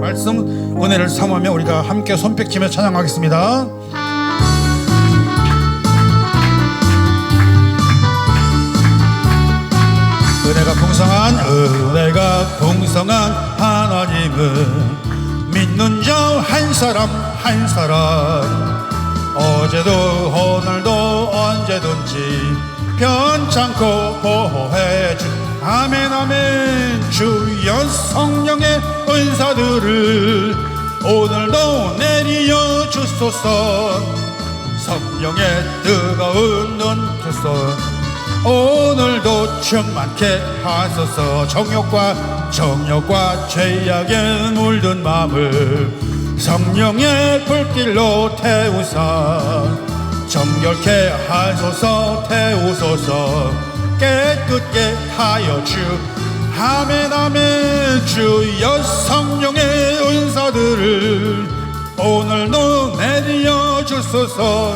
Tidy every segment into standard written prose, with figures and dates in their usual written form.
말씀 은혜를 삼으며 우리가 함께 손뼉치며 찬양하겠습니다. 은혜가 풍성한 하나님은 믿는 자 한 사람 한 사람 어제도 오늘도 언제든지 변찮고 보호해 주. 아멘 아멘. 주여 성령의 은사들을 오늘도 내리어 주소서. 성령의 뜨거운 눈부소 오늘도 충만케 하소서. 정욕과 죄악에 물든 마음을 성령의 불길로 태우사 정결케 하소서. 태우소서. 깨끗게 하여 주. 아멘 아멘. 주여 성령의 은사들을 오늘도 내리어 주소서.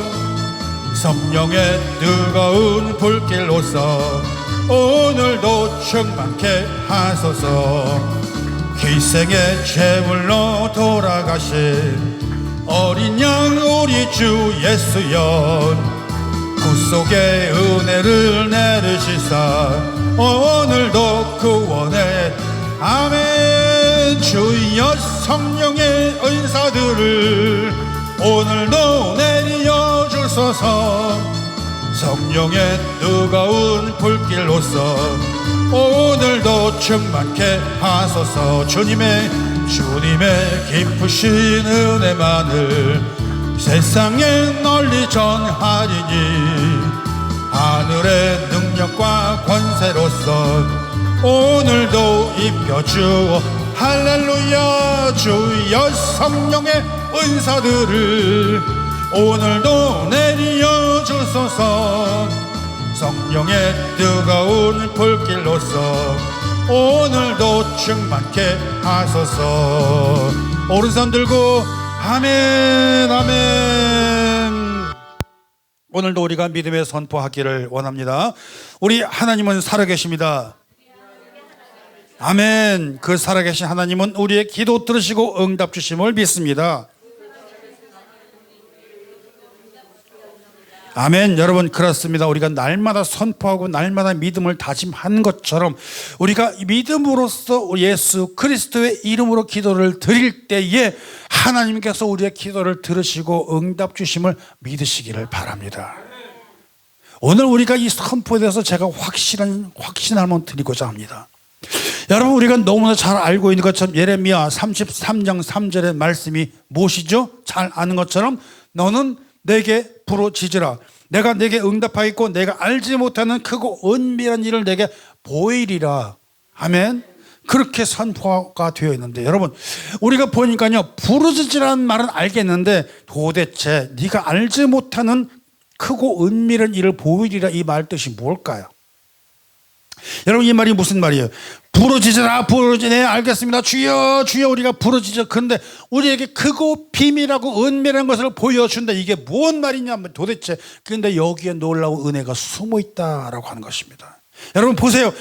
성령의 뜨거운 불길로서 오늘도 충만케 하소서. 희생의 제물로 돌아가신 어린 양 우리 주 예수여 구속의 은혜를 내리시사 오늘도 구원해. 아멘. 주여 성령의 은사들을 오늘도 내리어 주소서. 성령의 뜨거운 불길로서 오늘도 충만케 하소서. 주님의 깊으신 은혜만을 세상에 널리 전하리니 하늘의 능력과 권세로서 오늘도 입혀주어. 할렐루야. 주여 성령의 은사들을 오늘도 내리어 주소서. 성령의 뜨거운 불길로서 오늘도 충만케 하소서. 오른손 들고 아멘 아멘. 오늘도 우리가 믿음의 선포하기를 원합니다. 우리 하나님은 살아계십니다. 아멘. 그 살아계신 하나님은 우리의 기도 들으시고 응답 주심을 믿습니다. 아멘. 여러분 그렇습니다. 우리가 날마다 선포하고 날마다 믿음을 다짐한 것처럼 우리가 믿음으로써 예수 그리스도의 이름으로 기도를 드릴 때에 하나님께서 우리의 기도를 들으시고 응답 주심을 믿으시기를 바랍니다. 오늘 우리가 이 선포에 대해서 제가 확신함을 드리고자 합니다. 여러분 우리가 너무나 잘 알고 있는 것처럼 예레미야 33장 3절의 말씀이 무엇이죠? 잘 아는 것처럼 너는 내게 부르짖으라. 내가 내게 응답하겠고 내가 알지 못하는 크고 은밀한 일을 내게 보이리라. 아멘. 그렇게 선포가 되어 있는데 여러분 우리가 보니까요 부르짖으라는 말은 알겠는데 도대체 네가 알지 못하는 크고 은밀한 일을 보이리라 이 말 뜻이 뭘까요? 여러분 이 말이 무슨 말이에요? 부르짖으라 네 알겠습니다 주여 주여 우리가 부르짖어. 그런데 우리에게 크고 비밀하고 은밀한 것을 보여준다. 이게 뭔 말이냐 도대체. 그런데 여기에 놀라운 은혜가 숨어 있다라고 하는 것입니다. 여러분 보세요.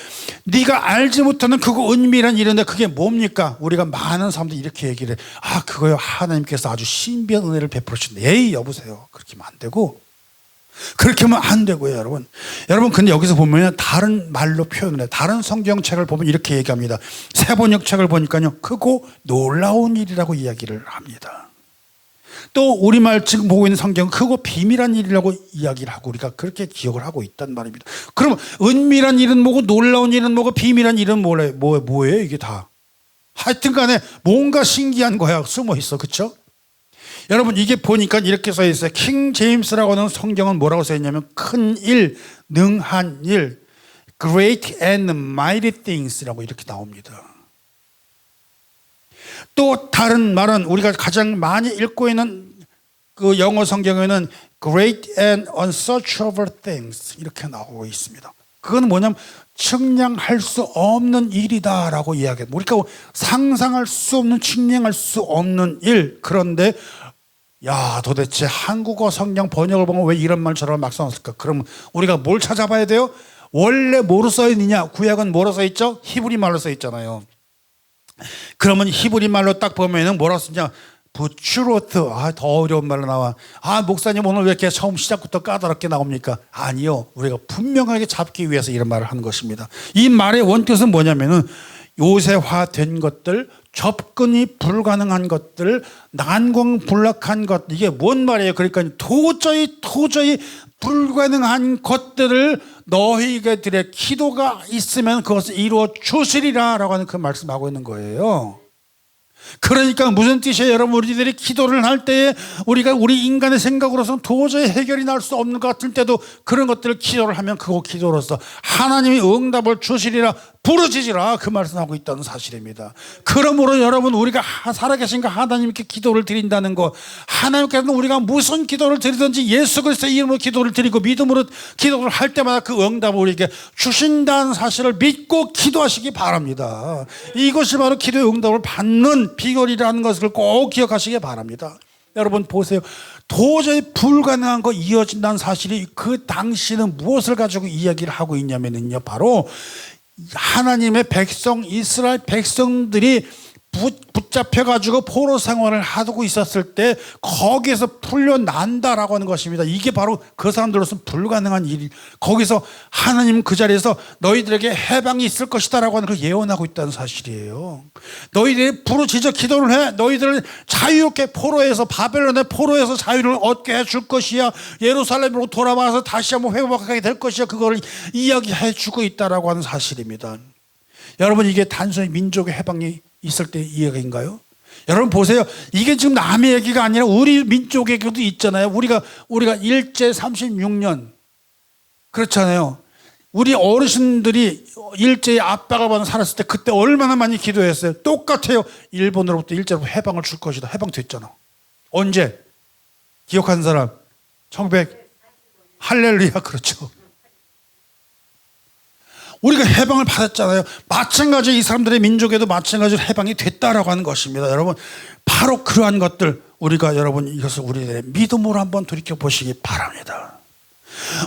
네가 알지 못하는 크고 은밀한 일인데 그게 뭡니까? 우리가 많은 사람들이 이렇게 얘기를 해. 그거요 하나님께서 아주 신비한 은혜를 베풀으신다. 에이 여보세요 그렇게 하면 안 되고 그렇게 하면 안 되고요 여러분. 근데 여기서 보면 다른 말로 표현을 해요. 다른 성경책을 보면 이렇게 얘기합니다. 세번역책을 보니까요 크고 놀라운 일이라고 이야기를 합니다. 또 우리말 지금 보고 있는 성경은 크고 비밀한 일이라고 이야기를 하고 우리가 그렇게 기억을 하고 있단 말입니다. 그럼 은밀한 일은 뭐고 놀라운 일은 뭐고 비밀한 일은 뭐예요 이게 다. 하여튼 간에 뭔가 신기한 거야 숨어 있어. 그렇죠? 여러분 이게 보니까 이렇게 써 있어요. 킹 제임스라고 하는 성경은 뭐라고 써 있냐면 큰 일, 능한 일, great and mighty things라고 이렇게 나옵니다. 또 다른 말은 우리가 가장 많이 읽고 있는 그 영어 성경에는 great and unsearchable things 이렇게 나오고 있습니다. 그건 뭐냐면 측량할 수 없는 일이다라고 이야기해요. 우리가 상상할 수 없는 측량할 수 없는 일. 그런데 도대체 한국어 성경 번역을 보면 왜 이런 말처럼 막 써놨을까? 그럼 우리가 뭘 찾아봐야 돼요? 원래 뭐로 써 있느냐? 구약은 뭐로 써 있죠? 히브리 말로 써 있잖아요. 그러면 히브리 말로 딱 보면은 뭐라고 쓰냐? 부추로트. 더 어려운 말로 나와. 목사님 오늘 왜 이렇게 처음 시작부터 까다롭게 나옵니까? 아니요. 우리가 분명하게 잡기 위해서 이런 말을 하는 것입니다. 이 말의 원뜻은 뭐냐면은 요새화된 것들, 접근이 불가능한 것들, 난공불락한 것, 이게 뭔 말이에요? 그러니까 도저히 불가능한 것들을 너희들의 기도가 있으면 그것을 이루어 주시리라 라고 하는 그 말씀하고 있는 거예요. 그러니까 무슨 뜻이에요? 여러분, 우리들이 기도를 할 때에 우리 인간의 생각으로서는 도저히 해결이 날 수 없는 것 같을 때도 그런 것들을 기도를 하면 그거 기도로서 하나님이 응답을 주시리라, 부르짖으라, 그 말씀하고 있다는 사실입니다. 그러므로 여러분, 우리가 살아계신 하나님께 기도를 드린다는 것, 하나님께서는 우리가 무슨 기도를 드리든지 예수 그리스도의 이름으로 기도를 드리고 믿음으로 기도를 할 때마다 그 응답을 우리에게 주신다는 사실을 믿고 기도하시기 바랍니다. 이것이 바로 기도의 응답을 받는 비결이라는 것을 꼭 기억하시기 바랍니다. 여러분 보세요. 도저히 불가능한 거 이어진다는 사실이, 그 당시는 무엇을 가지고 이야기를 하고 있냐면요, 바로 하나님의 백성, 이스라엘 백성들이 붙잡혀가지고 포로 생활을 하고 있었을 때 거기에서 풀려난다라고 하는 것입니다. 이게 바로 그 사람들로서는 불가능한 일이, 거기서 하나님 그 자리에서 너희들에게 해방이 있을 것이다 라고 하는 걸 예언하고 있다는 사실이에요. 너희들이 부르짖어 기도를 해, 너희들을 자유롭게 포로에서, 바벨론의 포로에서 자유를 얻게 해줄 것이야, 예루살렘으로 돌아와서 다시 한번 회복하게 될 것이야, 그걸 이야기해 주고 있다라고 하는 사실입니다. 여러분, 이게 단순히 민족의 해방이 있을 때 이야기인가요? 여러분 보세요. 이게 지금 남의 얘기가 아니라 우리 민족 얘기도 있잖아요. 우리가 일제 36년 그렇잖아요. 우리 어르신들이 일제의 압박을 받아 살았을 때 그때 얼마나 많이 기도했어요. 똑같아요. 일본으로부터 일제로 해방을 줄 것이다. 해방됐잖아. 언제? 기억하는 사람? 1900 할렐루야. 그렇죠. 우리가 해방을 받았잖아요. 마찬가지로 이 사람들의 민족에도 마찬가지로 해방이 됐다라고 하는 것입니다. 여러분, 바로 그러한 것들, 우리가 여러분 이것을 우리들의 믿음으로 한번 돌이켜 보시기 바랍니다.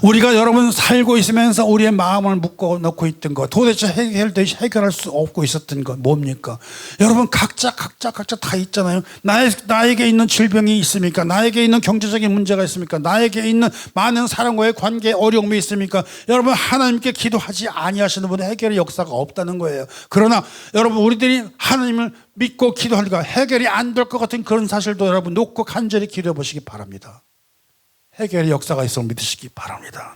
우리가 여러분 살고 있으면서 우리의 마음을 묶어 놓고 있던 것, 도대체 해결할 수 없고 있었던 것 뭡니까? 여러분, 각자 다 있잖아요. 나에게 있는 질병이 있습니까? 나에게 있는 경제적인 문제가 있습니까? 나에게 있는 많은 사람과의 관계에 어려움이 있습니까? 여러분, 하나님께 기도하지 아니하시는 분은 해결의 역사가 없다는 거예요. 그러나 여러분, 우리들이 하나님을 믿고 기도하니까 해결이 안 될 것 같은 그런 사실도 여러분 놓고 간절히 기도해 보시기 바랍니다. 해결의 역사가 있음을 믿으시기 바랍니다.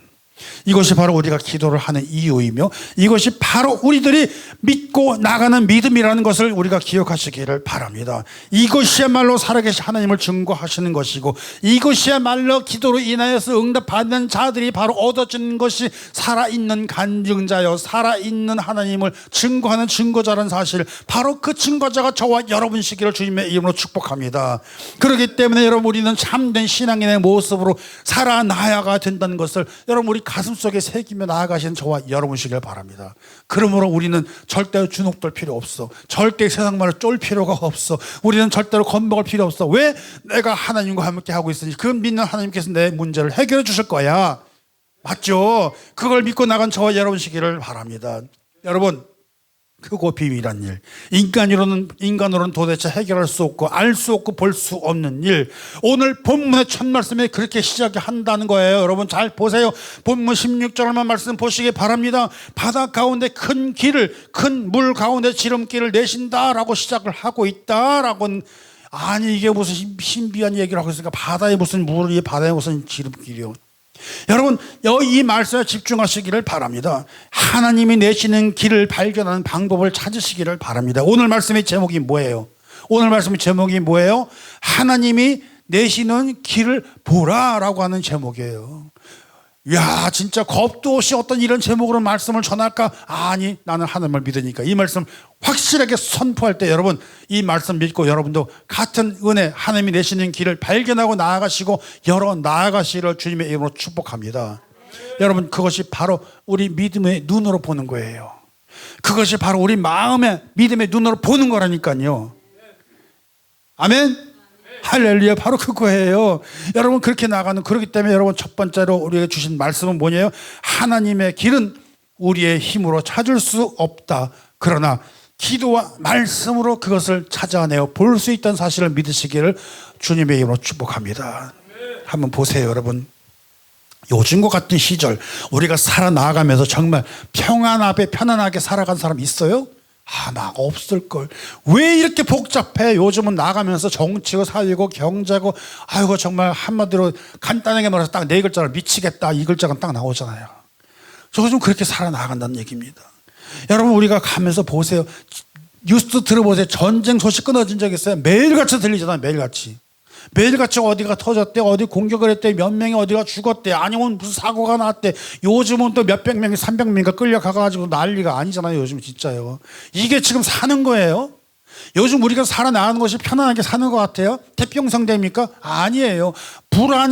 이것이 바로 우리가 기도를 하는 이유이며, 이것이 바로 우리들이 믿고 나가는 믿음이라는 것을 우리가 기억하시기를 바랍니다. 이것이야말로 살아계신 하나님을 증거하시는 것이고, 이것이야말로 기도로 인하여서 응답받는 자들이 바로 얻어지는 것이 살아있는 간증자여, 살아있는 하나님을 증거하는 증거자라는 사실, 바로 그 증거자가 저와 여러분이시기를 주님의 이름으로 축복합니다. 그렇기 때문에 여러분, 우리는 참된 신앙인의 모습으로 살아나야가 된다는 것을 여러분 우리 가슴속에 새기며 나아가시는 저와 여러분이시길 바랍니다. 그러므로 우리는 절대로 주눅들 필요 없어. 절대 세상 말을 쫄 필요가 없어. 우리는 절대로 겁먹을 필요 없어. 왜? 내가 하나님과 함께 하고 있으니 그 믿는 하나님께서 내 문제를 해결해 주실 거야. 맞죠? 그걸 믿고 나간 저와 여러분이시기를 바랍니다. 여러분, 크고 비밀한 일, 인간으로는 도대체 해결할 수 없고 알 수 없고 볼 수 없는 일, 오늘 본문의 첫 말씀에 그렇게 시작한다는 거예요. 여러분 잘 보세요. 본문 16절만 말씀 보시기 바랍니다. 바다 가운데 큰 물 가운데 지름길을 내신다라고 시작을 하고 있다라고. 아니, 이게 무슨 신비한 얘기를 하고 있으니까, 바다에 무슨 물이, 바다에 무슨 지름길이요. 여러분, 이 말씀에 집중하시기를 바랍니다. 하나님이 내시는 길을 발견하는 방법을 찾으시기를 바랍니다. 오늘 말씀의 제목이 뭐예요? 하나님이 내시는 길을 보라라고 하는 제목이에요. 야, 진짜 겁도 없이 어떤 이런 제목으로 말씀을 전할까? 아니, 나는 하나님을 믿으니까 이 말씀 확실하게 선포할 때 여러분, 이 말씀 믿고 여러분도 같은 은혜, 하나님이 내시는 길을 발견하고 나아가시고 열어 나아가시기를 주님의 이름으로 축복합니다. 여러분, 그것이 바로 우리 믿음의 눈으로 보는 거예요. 그것이 바로 우리 마음의 믿음의 눈으로 보는 거라니까요. 아멘. 할렐루야. 바로 그거예요. 여러분, 그렇게 나가는, 그렇기 때문에 여러분 첫 번째로 우리에게 주신 말씀은 뭐냐요? 하나님의 길은 우리의 힘으로 찾을 수 없다. 그러나 기도와 말씀으로 그것을 찾아내어 볼 수 있다는 사실을 믿으시기를 주님의 이름으로 축복합니다. 한번 보세요, 여러분. 요즘과 같은 시절 우리가 살아나가면서 정말 평안 앞에 편안하게 살아간 사람 있어요? 나 없을걸. 왜 이렇게 복잡해? 요즘은 나가면서 정치고 사회고 경제고, 아이고 정말 한마디로 간단하게 말해서 딱 네 글자로 미치겠다, 이 글자가 딱 나오잖아요. 요즘 그렇게 살아나간다는 얘기입니다. 여러분, 우리가 가면서 보세요. 뉴스 들어보세요. 전쟁 소식 끊어진 적 있어요? 매일같이 들리잖아요. 매일같이 어디가 터졌대, 어디 공격을 했대, 몇 명이 어디가 죽었대, 아니면 무슨 사고가 났대. 요즘은 또 몇백 명이 300명이 끌려가가지고 난리가 아니잖아요. 요즘 진짜요. 이게 지금 사는 거예요? 요즘 우리가 살아나가는 것이 편안하게 사는 것 같아요? 태평성대입니까? 아니에요. 불안,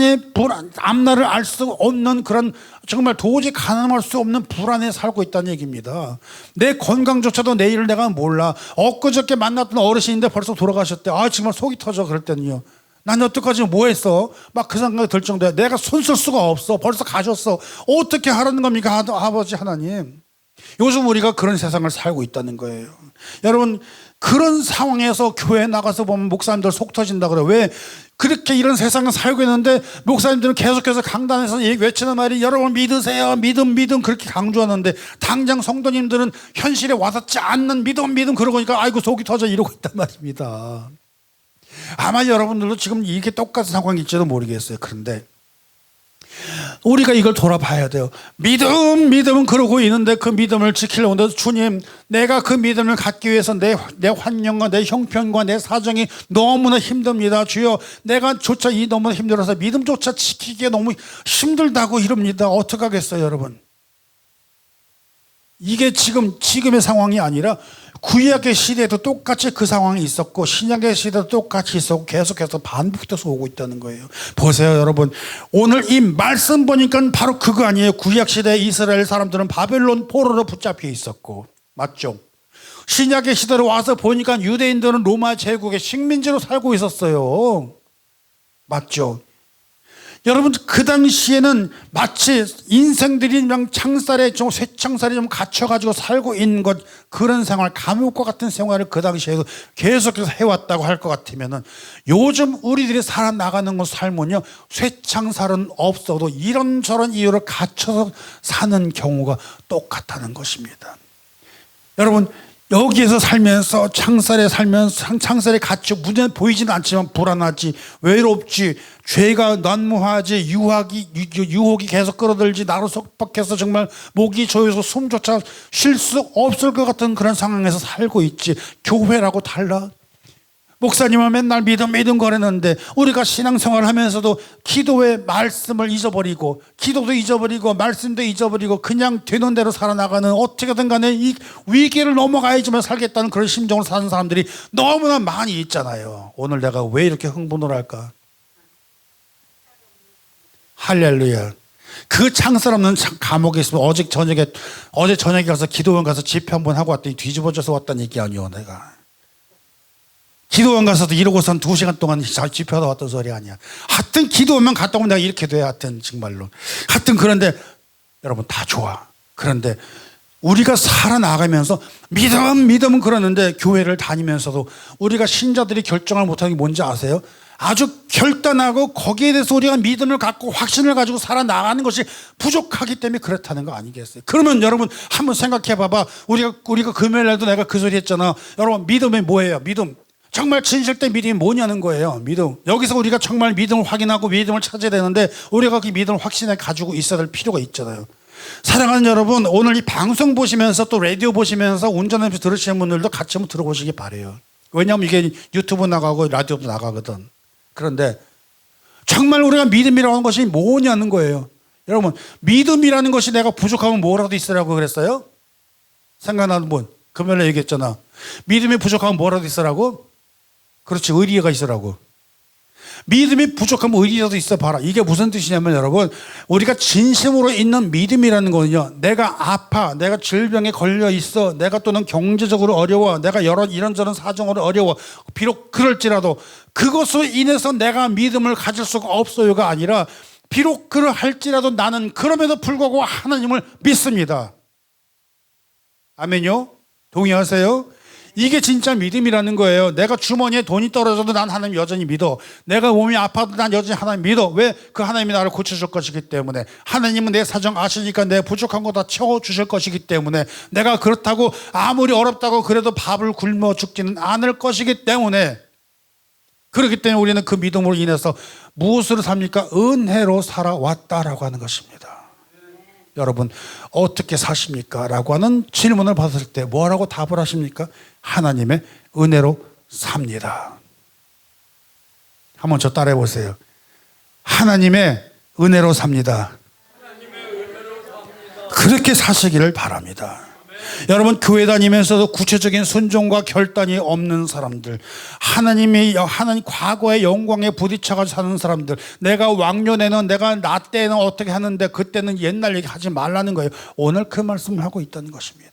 앞날을 알 수 없는 그런, 정말 도저히 가늠할 수 없는 불안에 살고 있다는 얘기입니다. 내 건강조차도 내일을 내가 몰라. 엊그저께 만났던 어르신인데 벌써 돌아가셨대. 정말 속이 터져. 그럴 때는요. 난 여태까지 뭐 했어? 막 그 생각이 들 정도야. 내가 손 쓸 수가 없어. 벌써 가셨어. 어떻게 하라는 겁니까? 아버지 하나님. 요즘 우리가 그런 세상을 살고 있다는 거예요. 여러분, 그런 상황에서 교회에 나가서 보면 목사님들 속 터진다 그래요. 왜? 그렇게 이런 세상을 살고 있는데 목사님들은 계속해서 강단에서 외치는 말이 여러분 믿으세요. 믿음 그렇게 강조하는데 당장 성도님들은 현실에 와닿지 않는 믿음 그러고 보니까 아이고 속이 터져 이러고 있단 말입니다. 아마 여러분들도 지금 이게 똑같은 상황일지도 모르겠어요. 그런데 우리가 이걸 돌아봐야 돼요. 믿음은 그러고 있는데 그 믿음을 지키려고 하는데 주님, 내가 그 믿음을 갖기 위해서 내 환경과 내 형편과 내 사정이 너무나 힘듭니다. 주여, 내가 조차 너무나 힘들어서 믿음조차 지키기에 너무 힘들다고 이럽니다. 어떡하겠어요, 여러분? 이게 지금의 상황이 아니라 구약의 시대에도 똑같이 그 상황이 있었고 신약의 시대도 똑같이 있었고 계속해서 반복돼서 오고 있다는 거예요. 보세요, 여러분. 오늘 이 말씀 보니까 바로 그거 아니에요? 구약 시대 이스라엘 사람들은 바벨론 포로로 붙잡혀 있었고, 맞죠? 신약의 시대로 와서 보니까 유대인들은 로마 제국의 식민지로 살고 있었어요. 맞죠? 여러분, 그 당시에는 마치 인생들이 그냥 창살에 쇠창살에 좀 갇혀가지고 살고 있는 것, 그런 생활, 감옥과 같은 생활을 그 당시에도 계속해서 해왔다고 할 것 같으면은 요즘 우리들이 살아나가는 것 삶은요, 쇠창살은 없어도 이런저런 이유로 갇혀서 사는 경우가 똑같다는 것입니다. 여러분, 여기에서 살면서 창살에 갇혀 눈에 보이지는 않지만 불안하지, 외롭지, 죄가 난무하지, 유혹이 계속 끌어들지, 나로 속박해서 정말 목이 조여서 숨조차 쉴 수 없을 것 같은 그런 상황에서 살고 있지. 교회라고 달라? 목사님은 맨날 믿음 거렸는데 우리가 신앙생활을 하면서도 기도의 말씀을 잊어버리고, 기도도 잊어버리고, 말씀도 잊어버리고, 그냥 되는 대로 살아나가는, 어떻게든 간에 이 위기를 넘어가야지만 살겠다는 그런 심정으로 사는 사람들이 너무나 많이 있잖아요. 오늘 내가 왜 이렇게 흥분을 할까? 할렐루야. 그 창살 없는 감옥에 있으면 어제 저녁에 가서 기도원 가서 집회 한번 하고 왔더니 뒤집어져서 왔다는 얘기 아니요, 내가. 기도원 가서도 이러고선 2시간 동안 집회하다 왔던 소리 아니야. 하여튼 기도원만 갔다 오면 내가 이렇게 돼. 하여튼 정말로. 하여튼 그런데 여러분 다 좋아. 그런데 우리가 살아나가면서 믿음은 그러는데 교회를 다니면서도 우리가 신자들이 결정을 못하는 게 뭔지 아세요? 아주 결단하고 거기에 대해서 우리가 믿음을 갖고 확신을 가지고 살아나가는 것이 부족하기 때문에 그렇다는 거 아니겠어요? 그러면 여러분 한번 생각해 봐봐. 우리가 금요일 날도 내가 그 소리 했잖아. 여러분, 믿음이 뭐예요? 믿음. 정말 진실된 믿음이 뭐냐는 거예요. 믿음. 여기서 우리가 정말 믿음을 확인하고 믿음을 찾아야 되는데 우리가 그 믿음을 확신에 가지고 있어야 될 필요가 있잖아요. 사랑하는 여러분, 오늘 이 방송 보시면서 또 라디오 보시면서 운전하면서 들으시는 분들도 같이 한번 들어보시기 바래요. 왜냐하면 이게 유튜브 나가고 라디오도 나가거든. 그런데 정말 우리가 믿음이라고 하는 것이 뭐냐는 거예요. 여러분, 믿음이라는 것이 내가 부족하면 뭐라도 있으라고 그랬어요? 생각나는 분, 금요일에 얘기했잖아. 믿음이 부족하면 뭐라도 있으라고? 그렇지, 의리가 있으라고. 믿음이 부족하면 의리라도 있어 봐라. 이게 무슨 뜻이냐면 여러분, 우리가 진심으로 있는 믿음이라는 거는요, 내가 아파, 내가 질병에 걸려 있어, 내가 또는 경제적으로 어려워, 내가 이런저런 사정으로 어려워, 비록 그럴지라도 그것으로 인해서 내가 믿음을 가질 수가 없어요가 아니라, 비록 그러할지라도 나는 그럼에도 불구하고 하나님을 믿습니다. 아멘요? 동의하세요? 이게 진짜 믿음이라는 거예요. 내가 주머니에 돈이 떨어져도 난 하나님 여전히 믿어. 내가 몸이 아파도 난 여전히 하나님 믿어. 왜? 그 하나님이 나를 고쳐줄 것이기 때문에. 하나님은 내 사정 아시니까 내 부족한 거 다 채워주실 것이기 때문에. 내가 그렇다고 아무리 어렵다고 그래도 밥을 굶어 죽지는 않을 것이기 때문에. 그렇기 때문에 우리는 그 믿음으로 인해서 무엇으로 삽니까? 은혜로 살아왔다라고 하는 것입니다. 여러분 어떻게 사십니까? 라고 하는 질문을 받았을 때 뭐라고 답을 하십니까? 하나님의 은혜로 삽니다. 한번 저 따라해 보세요. 하나님의 은혜로 삽니다. 그렇게 사시기를 바랍니다. 여러분 교회 다니면서도 구체적인 순종과 결단이 없는 사람들, 하나님 과거의 영광에 부딪혀가지고 사는 사람들, 내가 왕년에는 내가 나 때는 어떻게 하는데 그때는 옛날 얘기 하지 말라는 거예요. 오늘 그 말씀을 하고 있다는 것입니다.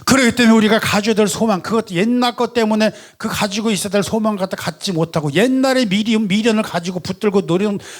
그렇기 때문에 우리가 가져야 될 소망, 그것 옛날 것 때문에 그 가지고 있어야 될 소망 갖지 못하고 옛날의 미련을 가지고 붙들고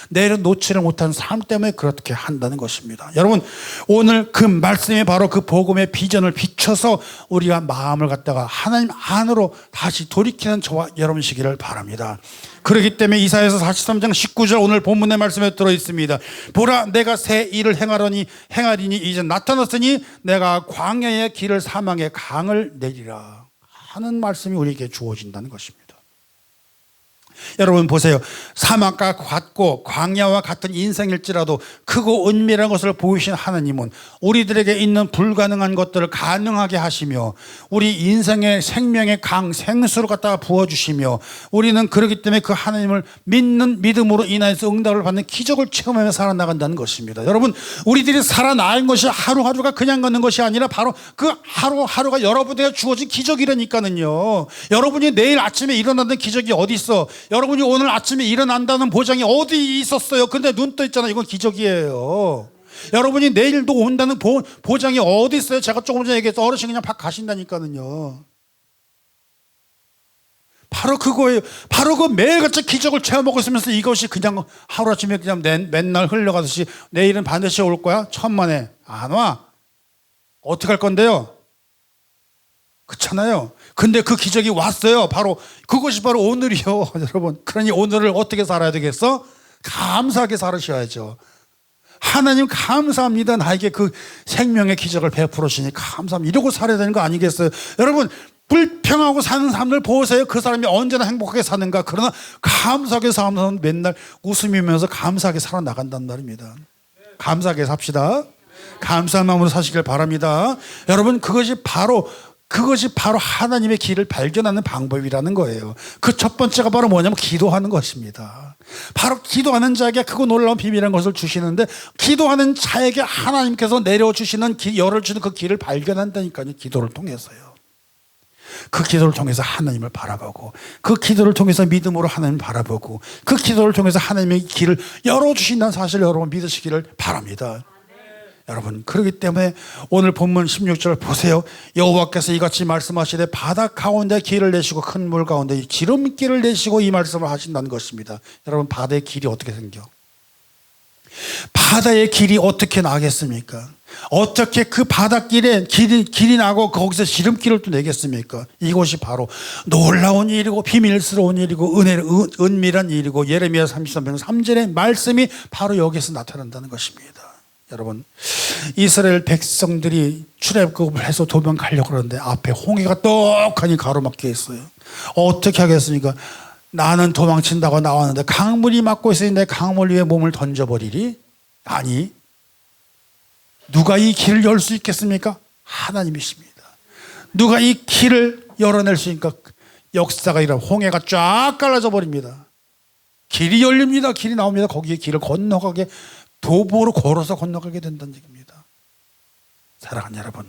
내려놓지를 못하는 삶 때문에 그렇게 한다는 것입니다. 여러분 오늘 그 말씀이 바로 그 복음의 비전을 비춰서 우리가 마음을 갖다가 하나님 안으로 다시 돌이키는 저와 여러분이시기를 바랍니다. 그렇기 때문에 이사야서 43장 19절 오늘 본문의 말씀에 들어있습니다. 보라 내가 새 일을 행하리니 이제 나타났으니 내가 광야의 길을 사망의 강을 내리라 하는 말씀이 우리에게 주어진다는 것입니다. 여러분 보세요. 사막과 같고 광야와 같은 인생일지라도 크고 은밀한 것을 보이신 하나님은 우리들에게 있는 불가능한 것들을 가능하게 하시며 우리 인생의 생명의 강 생수를 갖다가 부어주시며 우리는 그렇기 때문에 그 하나님을 믿는 믿음으로 인하여서 응답을 받는 기적을 체험하며 살아나간다는 것입니다. 여러분 우리들이 살아나는 것이 하루하루가 그냥 가는 것이 아니라 바로 그 하루하루가 여러분에게 주어진 기적이라니까는요. 여러분이 내일 아침에 일어나는 기적이 어디 있어? 여러분이 오늘 아침에 일어난다는 보장이 어디 있었어요? 근데 눈 떠 있잖아요. 이건 기적이에요. 여러분이 내일도 온다는 보장이 어디 있어요? 제가 조금 전에 얘기했죠. 어르신 그냥 팍 가신다니까는요. 바로 그거예요. 바로 그 매일같이 기적을 체험하고 있으면서 이것이 그냥 하루아침에 그냥 맨날 흘러가듯이 내일은 반드시 올 거야? 천만에 안 와. 어떻게 할 건데요? 그렇잖아요. 근데 그 기적이 왔어요. 바로 그것이 바로 오늘이요. 여러분 그러니 오늘을 어떻게 살아야 되겠어? 감사하게 살으셔야죠. 하나님 감사합니다. 나에게 그 생명의 기적을 베풀어 주시니 감사합니다. 이러고 살아야 되는 거 아니겠어요? 여러분 불평하고 사는 사람들 보세요. 그 사람이 언제나 행복하게 사는가? 그러나 감사하게 사는 사람은 맨날 웃으면서 감사하게 살아나간단 말입니다. 감사하게 삽시다. 감사한 마음으로 사시길 바랍니다. 여러분 그것이 바로 하나님의 길을 발견하는 방법이라는 거예요. 그 첫 번째가 바로 뭐냐면 기도하는 것입니다. 바로 기도하는 자에게 크고 놀라운 비밀이라는 것을 주시는데 기도하는 자에게 하나님께서 내려주시는 열어주는 그 길을 발견한다니까요. 기도를 통해서요. 그 기도를 통해서 하나님을 바라보고 그 기도를 통해서 믿음으로 하나님을 바라보고 그 기도를 통해서 하나님의 길을 열어주신다는 사실을 여러분 믿으시기를 바랍니다. 여러분 그렇기 때문에 오늘 본문 16절 보세요. 여호와께서 이같이 말씀하시되 바다 가운데 길을 내시고 큰 물 가운데 지름길을 내시고 이 말씀을 하신다는 것입니다. 여러분 바다의 길이 어떻게 생겨? 바다의 길이 어떻게 나겠습니까? 어떻게 그 바닷길에 길이 나고 거기서 지름길을 또 내겠습니까? 이것이 바로 놀라운 일이고 비밀스러운 일이고 은밀한 일이고 예레미야 33장 3절의 말씀이 바로 여기서 나타난다는 것입니다. 여러분 이스라엘 백성들이 출애굽을 해서 도망가려고 그러는데 앞에 홍해가 떡하니 가로막혀 있어요. 어떻게 하겠습니까? 나는 도망친다고 나왔는데 강물이 막고 있으니 내 강물 위에 몸을 던져버리리? 아니 누가 이 길을 열 수 있겠습니까? 하나님이십니다. 누가 이 길을 열어낼 수 있습니까? 역사가 일어나 홍해가 쫙 갈라져 버립니다. 길이 열립니다. 길이 나옵니다. 거기에 길을 건너가게 도보로 걸어서 건너가게 된다는 얘기입니다. 사랑하는 여러분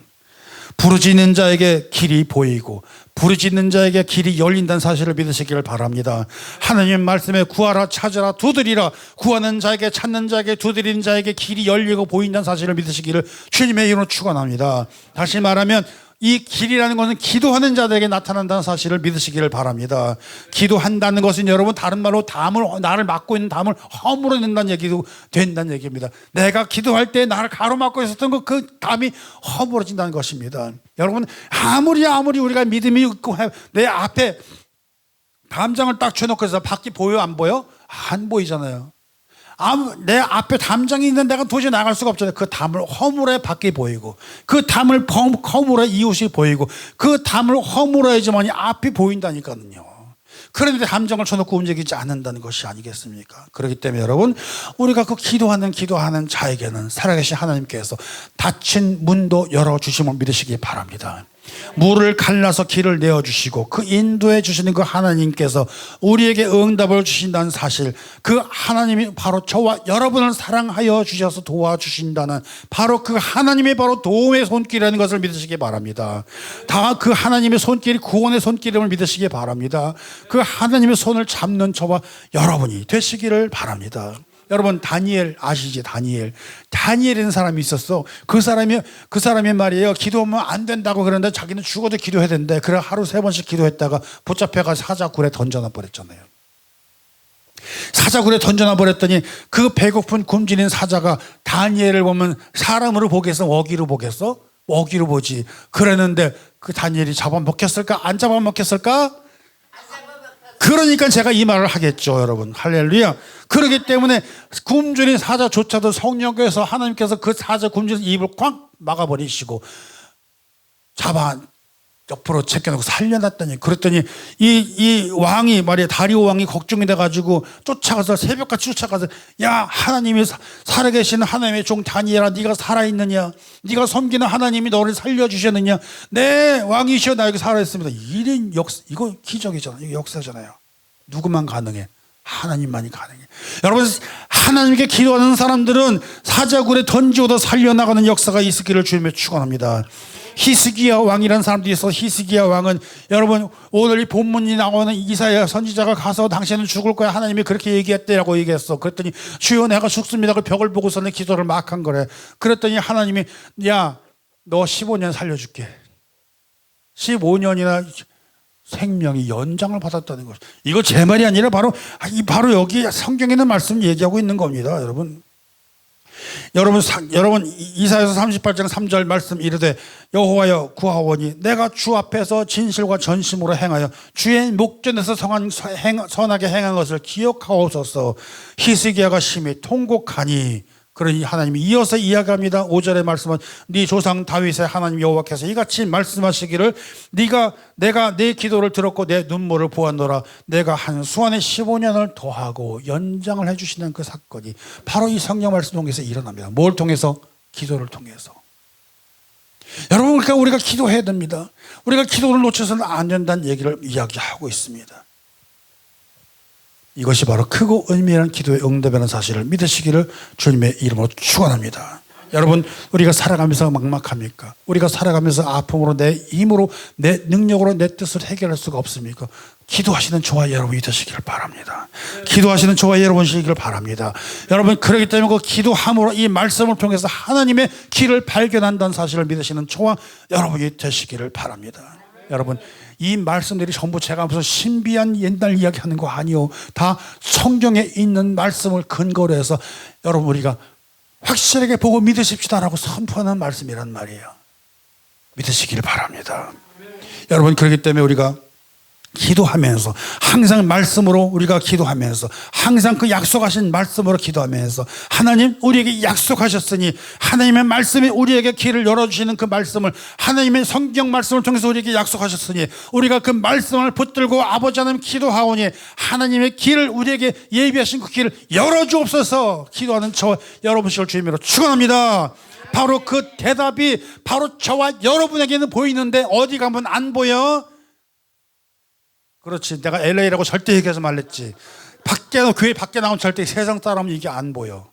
부르짖는 자에게 길이 보이고 부르짖는 자에게 길이 열린다는 사실을 믿으시기를 바랍니다. 하나님 말씀에 구하라 찾으라 두드리라 구하는 자에게 찾는 자에게 두드리는 자에게 길이 열리고 보인다는 사실을 믿으시기를 주님의 이름으로 축원합니다. 다시 말하면 이 길이라는 것은 기도하는 자들에게 나타난다는 사실을 믿으시기를 바랍니다. 기도한다는 것은 여러분 다른 말로 나를 막고 있는 담을 허물어낸다는 얘기도 된다는 얘기입니다. 내가 기도할 때 나를 가로막고 있었던 그 담이 허물어진다는 것입니다. 여러분 아무리 우리가 믿음이 있고 내 앞에 담장을 딱 쳐놓고 해서 밖이 보여 안 보여? 안 보이잖아요. 내 앞에 담장이 있는 데가 도저히 나갈 수가 없잖아요. 그 담을 허물어야 밖이 보이고 그 담을 허물어야 이웃이 보이고 그 담을 허물어야지만이 앞이 보인다니까요. 그런데 담장을 쳐놓고 움직이지 않는다는 것이 아니겠습니까? 그렇기 때문에 여러분 우리가 그 기도하는 자에게는 살아계신 하나님께서 닫힌 문도 열어주심을 믿으시기 바랍니다. 물을 갈라서 길을 내어주시고 그 인도해 주시는 그 하나님께서 우리에게 응답을 주신다는 사실, 그 하나님이 바로 저와 여러분을 사랑하여 주셔서 도와주신다는 바로 그 하나님의 바로 도움의 손길이라는 것을 믿으시기 바랍니다. 다 그 하나님의 손길이 구원의 손길임을 믿으시기 바랍니다. 그 하나님의 손을 잡는 저와 여러분이 되시기를 바랍니다. 여러분 다니엘 아시지? 다니엘이라는 사람이 있었어. 그 사람이 말이에요, 기도하면 안 된다고 그러는데 자기는 죽어도 기도해야 된대. 그래 하루 3번씩 기도했다가 붙잡혀가서 사자굴에 던져놔 버렸잖아요. 사자굴에 던져놔 버렸더니 그 배고픈 굶주린 사자가 다니엘을 보면 사람으로 보겠어? 먹이로 보겠어? 먹이로 보지. 그랬는데 그 다니엘이 잡아먹혔을까? 안 잡아먹혔을까? 그러니까 제가 이 말을 하겠죠, 여러분. 할렐루야. 그렇기 때문에 굶주린 사자조차도 성령께서 하나님께서 그 사자 굶주린 입을 꽉 막아버리시고 잡아 옆으로 제껴놓고 살려놨더니, 그랬더니 이 왕이 말이야, 다리오 왕이 걱정이 돼가지고 쫓아가서 새벽같이 쫓아가서, 야, 하나님이 살아계시는 하나님의 종 다니엘아, 네가 살아있느냐? 네가 섬기는 하나님이 너를 살려주셨느냐? 네, 왕이시여, 나 여기 살아있습니다. 이거 기적이잖아요. 이거 역사잖아요. 누구만 가능해? 하나님만이 가능해. 여러분, 하나님께 기도하는 사람들은 사자굴에 던지고도 살려나가는 역사가 있기를 주님의 축원합니다. 히스기야 왕이라는 사람도 있어. 히스기야 왕은, 여러분 오늘 이 본문이 나오는 이사야 선지자가 가서 당신은 죽을 거야, 하나님이 그렇게 얘기했대라고 얘기했어. 그랬더니 주여 내가 죽습니다. 그 벽을 보고서는 기도를 막 한 거래. 그랬더니 하나님이, 야, 너 15년 살려줄게. 15년이나 생명이 연장을 받았다는 것. 이거 제 말이 아니라 바로 여기 성경에 있는 말씀 얘기하고 있는 겁니다. 여러분 이사야서 38장 3절 말씀 이르되, 여호와여 구하오니 내가 주 앞에서 진실과 전심으로 행하여 주의 목전에서 선하게 행한 것을 기억하옵소서. 히스기야가 심히 통곡하니. 그러니 하나님이 이어서 이야기합니다. 5절의 말씀은 네 조상 다윗의 하나님 여호와께서 이같이 말씀하시기를, 내가 내 기도를 들었고 내 눈물을 보았노라. 내가 한 수안에 15년을 더하고 연장을 해주시는 그 사건이 바로 이 성경 말씀 통해서 일어납니다. 뭘 통해서? 기도를 통해서. 여러분, 그러니까 우리가 기도해야 됩니다. 우리가 기도를 놓쳐서는 안 된다는 얘기를 이야기하고 있습니다. 이것이 바로 크고 의미있는 기도의 응답이라는 사실을 믿으시기를 주님의 이름으로 축원합니다. 여러분, 우리가 살아가면서 막막합니까? 우리가 살아가면서 아픔으로, 내 힘으로, 내 능력으로 내 뜻을 해결할 수가 없습니까? 기도하시는 저와 여러분이 되시기를 바랍니다. 기도하시는 저와 여러분이시기를 바랍니다. 여러분, 그렇기 때문에 그 기도함으로 이 말씀을 통해서 하나님의 길을 발견한다는 사실을 믿으시는 저와 여러분이 되시기를 바랍니다. 여러분, 이 말씀들이 전부 제가 무슨 신비한 옛날 이야기 하는 거 아니요. 다 성경에 있는 말씀을 근거로 해서 여러분 우리가 확실하게 보고 믿으십시다라고 선포하는 말씀이란 말이에요. 믿으시기를 바랍니다. 여러분, 그렇기 때문에 우리가 기도하면서 항상 말씀으로 우리가 기도하면서 항상 그 약속하신 말씀으로 기도하면서, 하나님 우리에게 약속하셨으니 하나님의 말씀이 우리에게 길을 열어주시는 그 말씀을, 하나님의 성경 말씀을 통해서 우리에게 약속하셨으니 우리가 그 말씀을 붙들고 아버지 하나님 기도하오니 하나님의 길을 우리에게 예비하신 그 길을 열어주옵소서. 기도하는 저 여러분을 주님으로 축원합니다. 바로 그 대답이 바로 저와 여러분에게는 보이는데 어디 가면 안 보여? 그렇지. 내가 LA라고 절대 얘기하지 말랬지. 교회 밖에 나오면 절대 세상 사람은 이게 안 보여.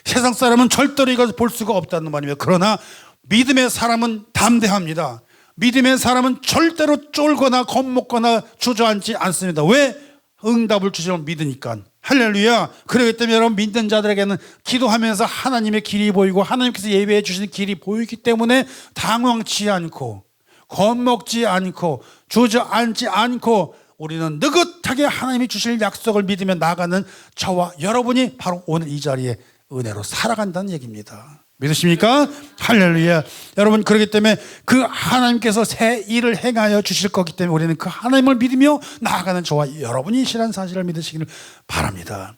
세상 사람은 절대로 이것을 볼 수가 없다는 말이에요. 그러나 믿음의 사람은 담대합니다. 믿음의 사람은 절대로 쫄거나 겁먹거나 주저앉지 않습니다. 왜? 응답을 주시면 믿으니까. 할렐루야. 그렇기 때문에 여러분, 믿는 자들에게는 기도하면서 하나님의 길이 보이고 하나님께서 예배해 주시는 길이 보이기 때문에 당황치 않고 겁먹지 않고 주저앉지 않고 우리는 느긋하게 하나님이 주실 약속을 믿으며 나가는 저와 여러분이 바로 오늘 이 자리에 은혜로 살아간다는 얘기입니다. 믿으십니까? 할렐루야. 여러분, 그렇기 때문에 그 하나님께서 새 일을 행하여 주실 거기 때문에 우리는 그 하나님을 믿으며 나아가는 저와 여러분이시라는 사실을 믿으시기를 바랍니다.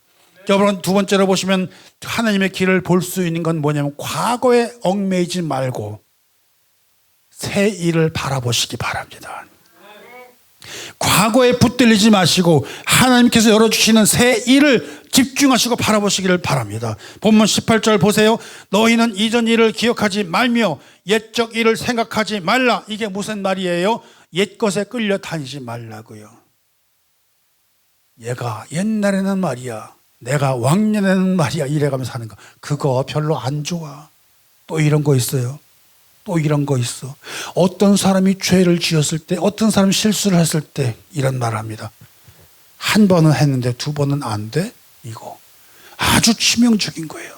여러분, 두 번째로 보시면 하나님의 길을 볼 수 있는 건 뭐냐면 과거에 얽매이지 말고 새 일을 바라보시기 바랍니다. 과거에 붙들리지 마시고 하나님께서 열어주시는 새 일을 집중하시고 바라보시기를 바랍니다. 본문 18절 보세요. 너희는 이전 일을 기억하지 말며 옛적 일을 생각하지 말라. 이게 무슨 말이에요? 옛것에 끌려 다니지 말라고요. 얘가 옛날에는 말이야, 내가 왕년에는 말이야 이래가면서 하는 거, 그거 별로 안 좋아. 또 이런 거 있어요. 또 이런 거 있어. 어떤 사람이 죄를 지었을 때, 어떤 사람이 실수를 했을 때 이런 말을 합니다. 한 번은 했는데 두 번은 안 돼? 이거 아주 치명적인 거예요.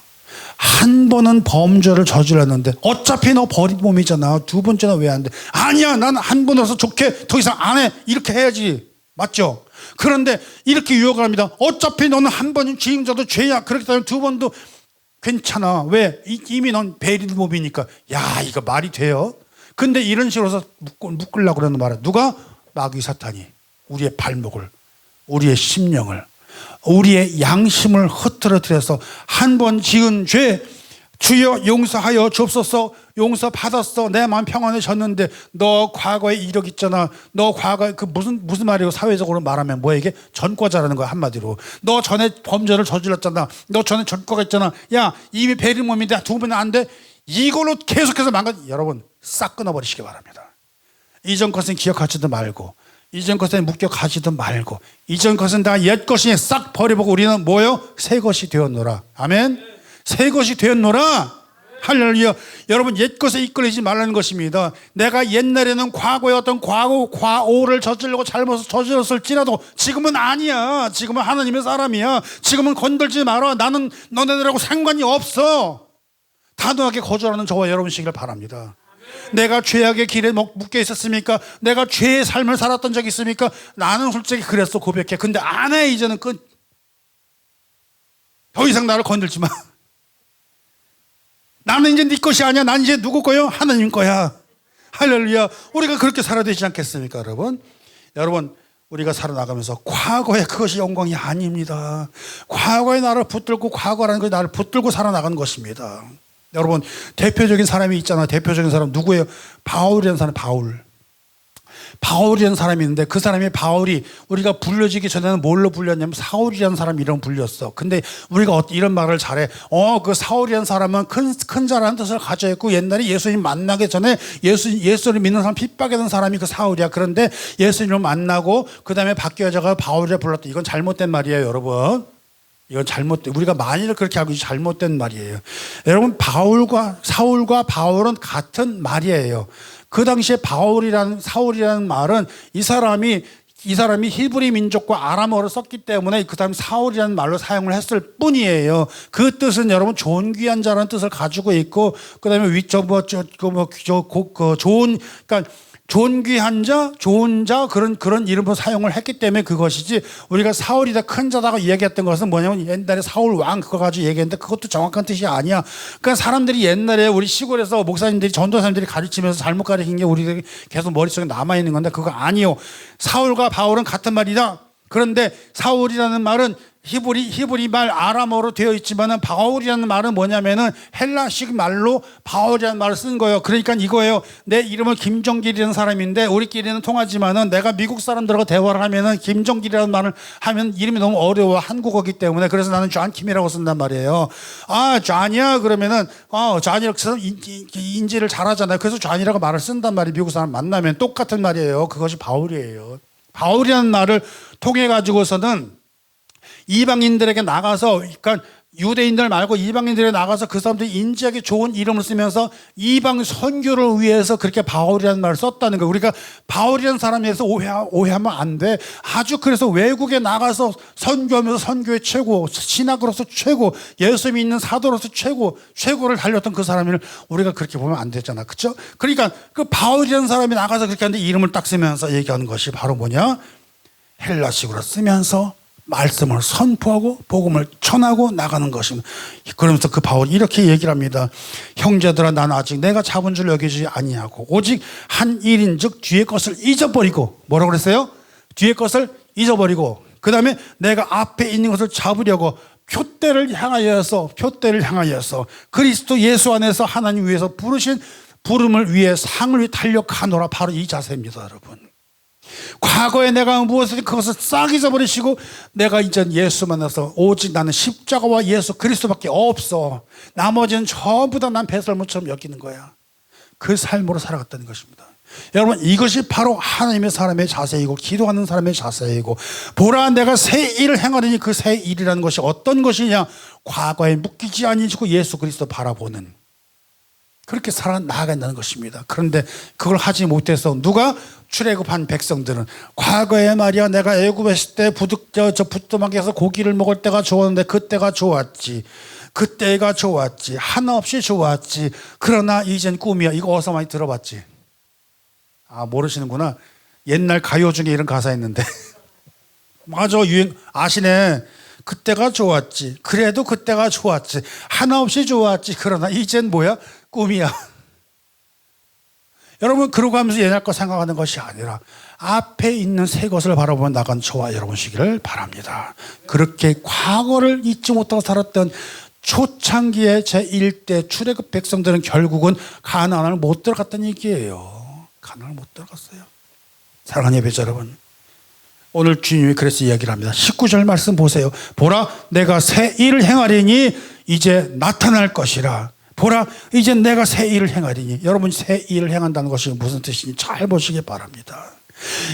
한 번은 범죄를 저질렀는데 어차피 너 버린 몸이잖아. 두 번째는 왜 안 돼? 아니야, 난 한 번으로서 좋게 더 이상 안 해. 이렇게 해야지. 맞죠? 그런데 이렇게 유혹을 합니다. 어차피 너는 한 번은 지임자도 죄야. 그렇기 때문에 두 번도 괜찮아. 왜? 이미 넌 베린 몸이니까. 야, 이거 말이 돼요? 근데 이런 식으로 해서 묶으려고 그러는 말은 누가? 마귀 사탄이 우리의 발목을, 우리의 심령을, 우리의 양심을 흐트러뜨려서 한 번 지은 죄, 주여 용서하여 주옵소서, 용서받았어, 내 마음 평안해졌는데 너 과거에 이력 있잖아. 너 과거에 그 무슨 말이고 사회적으로 말하면 뭐야, 이게 전과자라는 거야. 한마디로 너 전에 범죄를 저질렀잖아. 너 전에 전과가 있잖아. 야, 이미 베린 몸인데 두 번은 안 돼. 이걸로 계속해서 여러분 싹 끊어버리시기 바랍니다. 이전 것은 기억하지도 말고, 이전 것에 묶여가지도 말고, 이전 것은 다 옛 것이 싹 버려보고 우리는 뭐요? 새 것이 되었노라. 아멘. 새 것이 되었노라. 할렐루야. 여러분, 옛 것에 이끌리지 말라는 것입니다. 내가 옛날에는 과거에 어떤 과오를 저지르고 잘못을 저질렀을지라도 지금은 아니야. 지금은 하나님의 사람이야. 지금은 건들지 마라. 나는 너네들하고 상관이 없어. 단호하게 거절하는 저와 여러분이시기를 바랍니다. 내가 죄악의 길에 묶여 있었습니까? 내가 죄의 삶을 살았던 적이 있습니까? 나는 솔직히 그랬어, 고백해. 근데 안 해. 이제는 끝. 더 이상 나를 건들지 마. 나는 이제 네 것이 아니야. 난 이제 누구 거요? 하나님 거야. 할렐루야. 우리가 그렇게 살아야 되지 않겠습니까, 여러분? 여러분, 우리가 살아나가면서 과거에 그것이 영광이 아닙니다. 과거에 나를 붙들고, 과거라는 것이 나를 붙들고 살아나가는 것입니다. 여러분, 대표적인 사람이 있잖아요. 대표적인 사람 누구예요? 바울이라는 사람. 바울이라는 사람이 있는데 그 사람이, 바울이 우리가 불려지기 전에는 뭘로 불렸냐면 사울이라는 사람 이름 불렸어. 근데 우리가 이런 말을 잘해. 그 사울이라는 사람은 큰 자라는 뜻을 가져 있고 옛날에 예수님 만나기 전에 예수를 믿는 사람 핍박했던 사람이 그 사울이야. 그런데 예수님을 만나고 그 다음에 바뀌어져가 바울이라 불렀다. 이건 잘못된 말이에요, 여러분. 이건 우리가 만일 그렇게 알고 있지, 잘못된 말이에요. 여러분, 사울과 바울은 같은 말이에요. 그 당시에 사울이라는 말은 이 사람이 히브리 민족과 아람어를 썼기 때문에 그 다음에 사울이라는 말로 사용을 했을 뿐이에요. 그 뜻은 여러분 좋은 귀한 자라는 뜻을 가지고 있고, 그 다음에 좋은 귀한 자, 좋은 자, 그런 이름으로 사용을 했기 때문에 그것이지, 우리가 사울이다, 큰 자다가 얘기했던 것은 뭐냐면 옛날에 사울 왕 그거 가지고 얘기했는데 그것도 정확한 뜻이 아니야. 그러니까 사람들이 옛날에 우리 시골에서 목사님들이, 전도사님들이 가르치면서 잘못 가르친 게 우리들이 계속 머릿속에 남아있는 건데 그거 아니요. 사울과 바울은 같은 말이다. 그런데 사울이라는 말은 히브리 말 아람어로 되어 있지만은 바울이라는 말은 뭐냐면은 헬라식 말로 바울이라는 말을 쓴 거예요. 그러니까 이거예요. 내 이름은 김정길이라는 사람인데 우리끼리는 통하지만은 내가 미국 사람들하고 대화를 하면은 김정길이라는 말을 하면 이름이 너무 어려워, 한국어기 때문에. 그래서 나는 존킴이라고 쓴단 말이에요. 아, 존이야 그러면은 존이라고 써서 인지를 잘하잖아요. 그래서 존이라고 말을 쓴단 말이에요. 미국 사람 만나면 똑같은 말이에요. 그것이 바울이에요. 바울이라는 말을 통해 가지고서는 이방인들에게 나가서, 그러니까 유대인들 말고 이방인들에 나가서 그 사람들이 인지하기 좋은 이름을 쓰면서 이방 선교를 위해서 그렇게 바울이라는 말을 썼다는 거예요. 우리가 바울이라는 사람에 대해서 오해하면 안 돼. 아주 그래서 외국에 나가서 선교하면서 선교의 최고, 신학으로서 최고, 예수 믿는 사도로서 최고를 달렸던 그 사람을 우리가 그렇게 보면 안 되잖아. 그렇죠? 그러니까 그 바울이라는 사람이 나가서 그렇게 하는데 이름을 딱 쓰면서 얘기하는 것이 바로 뭐냐? 헬라식으로 쓰면서 말씀을 선포하고 복음을 전하고 나가는 것입니다. 그러면서 그 바울이 이렇게 얘기를 합니다. 형제들아, 나는 아직 내가 잡은 줄 여기지 아니하고 오직 한 일인즉 뒤의 것을 잊어버리고, 뭐라고 그랬어요? 뒤의 것을 잊어버리고, 그 다음에 내가 앞에 있는 것을 잡으려고 표대를 향하여서 그리스도 예수 안에서 하나님 위해서 부르신 부름을 위해 상을 위해 달려가노라. 바로 이 자세입니다, 여러분. 과거에 내가 무엇을 그것을 싹 잊어버리시고 내가 이제 예수 만나서 오직 나는 십자가와 예수 그리스도밖에 없어. 나머지는 전부 다 난 배설물처럼 여기는 거야. 그 삶으로 살아갔다는 것입니다. 여러분, 이것이 바로 하나님의 사람의 자세이고 기도하는 사람의 자세이고, 보라 내가 새 일을 행하리니 그 새 일이라는 것이 어떤 것이냐? 과거에 묶이지 아니시고 예수 그리스도 바라보는, 그렇게 살아나간다는 것입니다. 그런데 그걸 하지 못해서 누가? 출애굽한 백성들은 과거에 말이야 내가 애굽에 있을 때 부뚜막에서 고기를 먹을 때가 좋았는데 그때가 좋았지 한없이 좋았지. 그러나 이젠 꿈이야. 이거 어디서 많이 들어봤지? 아, 모르시는구나. 옛날 가요 중에 이런 가사 있는데 맞아, 유행 아시네. 그때가 좋았지, 그래도 그때가 좋았지, 한없이 좋았지, 그러나 이젠 뭐야? 꿈이야. 여러분, 그러고 하면서 옛날 거 생각하는 것이 아니라 앞에 있는 새 것을 바라보며 나간 저와 여러분이시기를 바랍니다. 그렇게 과거를 잊지 못하고 살았던 초창기의 제1대 출애굽 백성들은 결국은 가나안을 못 들어갔다는 얘기예요. 가나안을 못 들어갔어요. 사랑하는 예배자 여러분, 오늘 주님이 그래서 이야기를 합니다. 19절 말씀 보세요. 보라 내가 새 일을 행하리니 이제 나타날 것이라. 보라 이제 내가 새 일을 행하리니. 여러분, 새 일을 행한다는 것이 무슨 뜻인지 잘 보시기 바랍니다.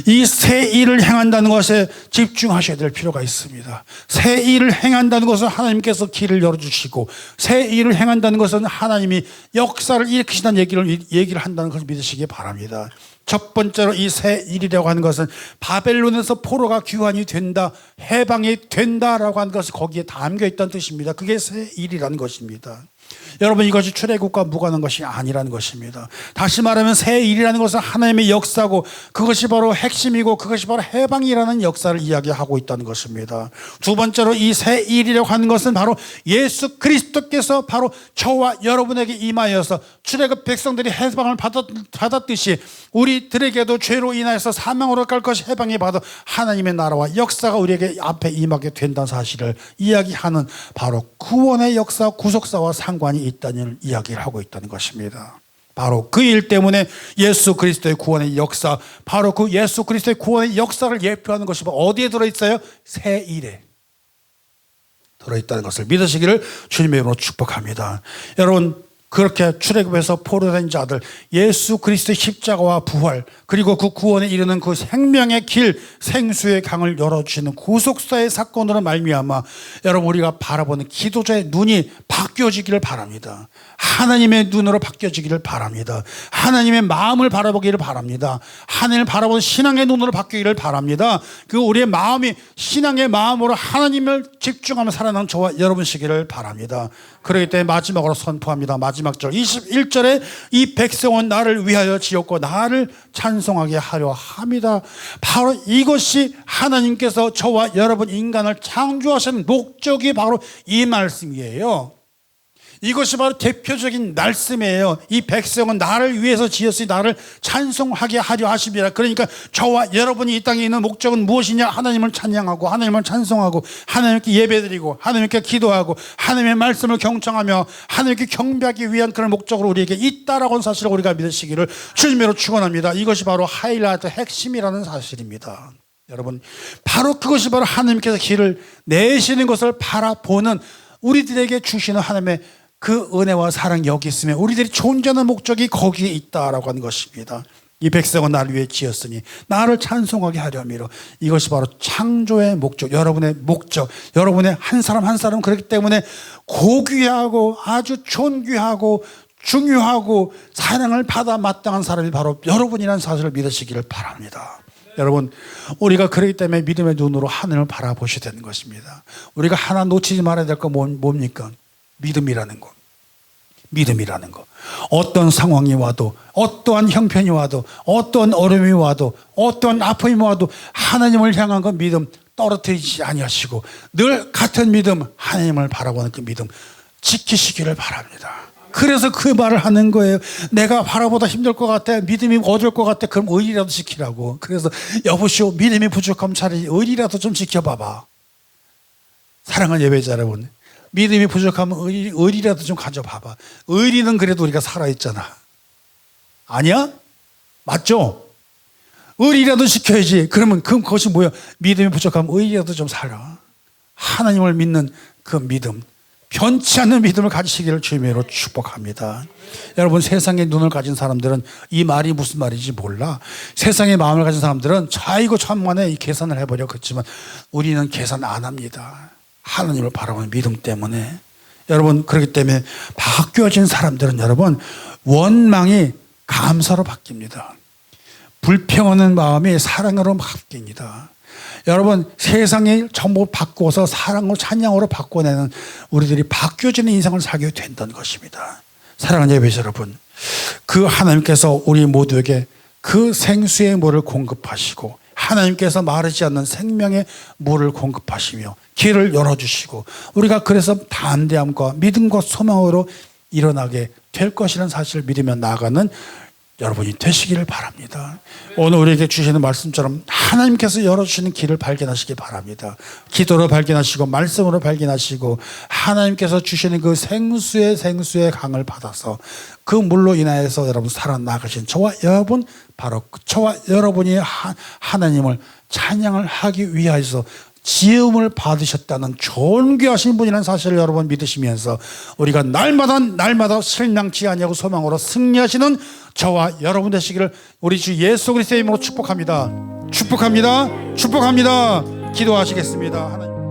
이 새 일을 행한다는 것에 집중하셔야 될 필요가 있습니다. 새 일을 행한다는 것은 하나님께서 길을 열어주시고, 새 일을 행한다는 것은 하나님이 역사를 일으키신다는 얘기를 한다는 것을 믿으시기 바랍니다. 첫 번째로 이 새 일이라고 하는 것은 바벨론에서 포로가 귀환이 된다, 해방이 된다라고 하는 것이 거기에 담겨 있다는 뜻입니다. 그게 새 일이라는 것입니다. 여러분, 이것이 출애굽과 무관한 것이 아니라는 것입니다. 다시 말하면 새 일이라는 것은 하나님의 역사고, 그것이 바로 핵심이고, 그것이 바로 해방이라는 역사를 이야기하고 있다는 것입니다. 두 번째로 이 새 일이라고 하는 것은 바로 예수 그리스도께서 바로 저와 여러분에게 임하여서 출애굽 백성들이 해방을 받았듯이 우리들에게도 죄로 인하여서 사망으로 갈 것이 해방이 받아 하나님의 나라와 역사가 우리에게 앞에 임하게 된다는 사실을 이야기하는 바로 구원의 역사, 구속사와 상관이 있다는 이야기를 하고 있다는 것입니다. 바로 그 일 때문에 예수 그리스도의 구원의 역사, 바로 그 예수 그리스도의 구원의 역사를 예표하는 것이 어디에 들어있어요? 새 일에 들어있다는 것을 믿으시기를 주님의 이름으로 축복합니다. 여러분, 그렇게 출애굽에서 포로된 자들, 예수 그리스도의 십자가와 부활, 그리고 그 구원에 이르는 그 생명의 길, 생수의 강을 열어주시는 구속사의 사건으로 말미암아 여러분, 우리가 바라보는 기도자의 눈이 바뀌어지기를 바랍니다. 하나님의 눈으로 바뀌어지기를 바랍니다. 하나님의 마음을 바라보기를 바랍니다. 하나님을 바라보는 신앙의 눈으로 바뀌기를 바랍니다. 그 우리의 마음이 신앙의 마음으로 하나님을 집중하며 살아나는 저와 여러분이시기를 바랍니다. 그렇기 때문에 마지막으로 선포합니다. 마지막 절 21절에 이 백성은 나를 위하여 지었고 나를 찬송하게 하려 합니다. 바로 이것이 하나님께서 저와 여러분 인간을 창조하신 목적이 바로 이 말씀이에요. 이것이 바로 대표적인 말씀이에요. 이 백성은 나를 위해서 지었으니 나를 찬송하게 하려 하십니다. 그러니까 저와 여러분이 이 땅에 있는 목적은 무엇이냐? 하나님을 찬양하고 하나님을 찬송하고 하나님께 예배드리고 하나님께 기도하고 하나님의 말씀을 경청하며 하나님께 경배하기 위한 그런 목적으로 우리에게 있다라고 하는 사실을 우리가 믿으시기를 주님으로 축원합니다. 이것이 바로 하이라이트 핵심이라는 사실입니다. 여러분, 바로 그것이 바로 하나님께서 길을 내시는 것을 바라보는 우리들에게 주시는 하나님의 그 은혜와 사랑 여기 있으면 우리들이 존재하는 목적이 거기에 있다라고 하는 것입니다. 이 백성은 나를 위해 지었으니 나를 찬송하게 하려 함이로. 이것이 바로 창조의 목적, 여러분의 목적, 여러분의 한 사람 한 사람 그렇기 때문에 고귀하고 아주 존귀하고 중요하고 사랑을 받아 마땅한 사람이 바로 여러분이라는 사실을 믿으시기를 바랍니다. 여러분, 우리가 그렇기 때문에 믿음의 눈으로 하늘을 바라보셔야 되는 것입니다. 우리가 하나 놓치지 말아야 될 거 뭡니까? 믿음이라는 거. 믿음이라는 거. 어떤 상황이 와도, 어떠한 형편이 와도, 어떠한 어려움이 와도, 어떠한 아픔이 와도 하나님을 향한 그 믿음 떨어뜨리지 아니하시고 늘 같은 믿음, 하나님을 바라보는 그 믿음 지키시기를 바랍니다. 그래서 그 말을 하는 거예요. 내가 바라보다 힘들 것 같아, 믿음이 어두울 것 같아, 그럼 의리라도 지키라고. 그래서 여보시오, 믿음이 부족하면 차라리 의리라도 좀 지켜봐봐. 사랑하는 예배자 여러분, 믿음이 부족하면 의리라도 좀 가져봐봐. 의리는 그래도 우리가 살아있잖아. 아니야? 맞죠? 의리라도 지켜야지. 그러면 그것이 뭐야? 믿음이 부족하면 의리라도 좀 살아. 하나님을 믿는 그 믿음, 변치 않는 믿음을 가지시기를 주님으로 축복합니다. 여러분, 세상의 눈을 가진 사람들은 이 말이 무슨 말인지 몰라. 세상의 마음을 가진 사람들은 자이고 천만에 이 계산을 해보려 그렇지만 우리는 계산 안 합니다. 하나님을 바라보는 믿음 때문에. 여러분, 그렇기 때문에 바뀌어진 사람들은 여러분 원망이 감사로 바뀝니다. 불평하는 마음이 사랑으로 바뀝니다. 여러분, 세상이 전부 바꾸어서 사랑으로 찬양으로 바꿔내는 우리들이 바뀌어지는 인생을 살게 된다는 것입니다. 사랑하는 예배자 여러분, 그 하나님께서 우리 모두에게 그 생수의 물을 공급하시고 하나님께서 마르지 않는 생명의 물을 공급하시며 길을 열어주시고 우리가 그래서 담대함과 믿음과 소망으로 일어나게 될 것이라는 사실을 믿으며 나아가는 여러분이 되시기를 바랍니다. 오늘 우리에게 주시는 말씀처럼 하나님께서 열어주시는 길을 발견하시기 바랍니다. 기도로 발견하시고 말씀으로 발견하시고 하나님께서 주시는 그 생수의 강을 받아서 그 물로 인하여서 여러분 살아나가신 저와 여러분, 바로 저와 여러분이 하나님을 찬양을 하기 위하여서 지음을 받으셨다는 존귀하신 분이라는 사실을 여러분 믿으시면서 우리가 날마다 실망치 아니하고 소망으로 승리하시는 저와 여러분 되시기를 우리 주 예수 그리스도의 이름으로 축복합니다. 축복합니다. 축복합니다. 기도하시겠습니다. 하나님.